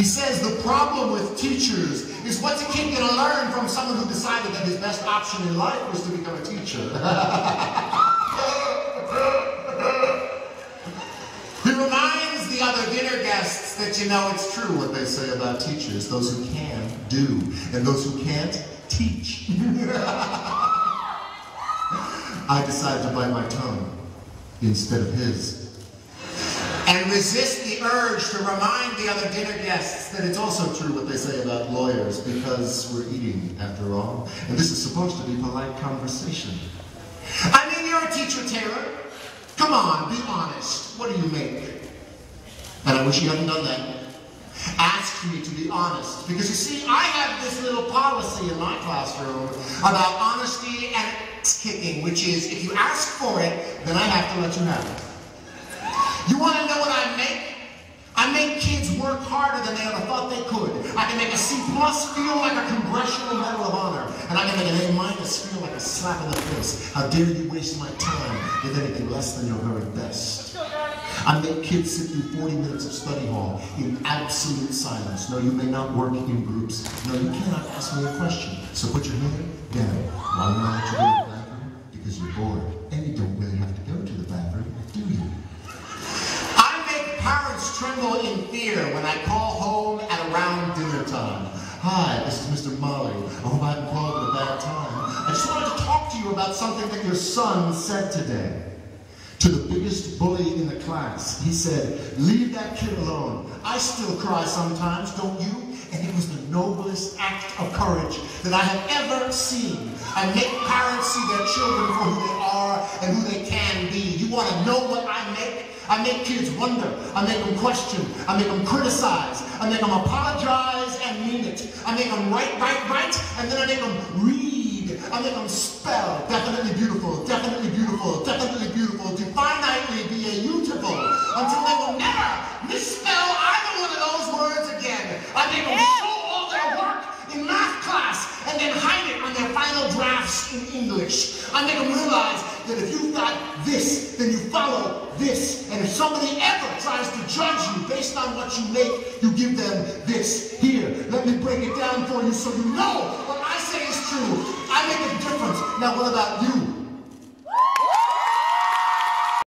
He says the problem with teachers is what's a kid going to learn from someone who decided that his best option in life was to become a teacher. He reminds the other dinner guests that, you know, it's true what they say about teachers. Those who can, do. And those who can't, teach. I decided to bite my tongue instead of his. And resist the urge to remind the other dinner guests that it's also true what they say about lawyers, because we're eating after all. And this is supposed to be polite conversation. I mean, you're a teacher, Taylor. Come on, be honest. What do you make? And I wish you hadn't done that. Asked me to be honest. Because you see, I have this little policy in my classroom about honesty and ass-kicking, which is, if you ask for it, then I have to let you have it. You want to know what I make? I make kids work harder than they ever thought they could. I can make a C+ feel like a Congressional Medal of Honor, and I can make an A- feel like a slap in the face. How dare you waste my time with anything less than your very best? I make kids sit through 40 minutes of study hall in absolute silence. No, you may not work in groups. No, you cannot ask me a question. So put your hand down. Why not you go to the bathroom? Because you're bored, and you don't really have to go to the bathroom, do you? Parents tremble in fear when I call home at around dinner time. Hi, this is Mr. Molly. I hope I haven't called at a bad time. I just wanted to talk to you about something that your son said today. To the biggest bully in the class, he said, "Leave that kid alone. I still cry sometimes, don't you?" And it was the noblest act of courage that I have ever seen. I make parents see their children for who they are and who they can be. You want to know what I make? I make kids wonder. I make them question. I make them criticize. I make them apologize and mean it. I make them write, and then I make them read. I make them spell. Definitely beautiful, definitely beautiful, definitely beautiful, definitely beautiful, until they will never misspell either one of those words again. I make them show all their work in math class and then hide it on their final drafts in English. I make them realize that if you've got this, then you follow this. And if somebody ever tries to judge you based on what you make, you give them this. Here, let me break it down for you so you know what I say is true. I make a difference. Now, what about you?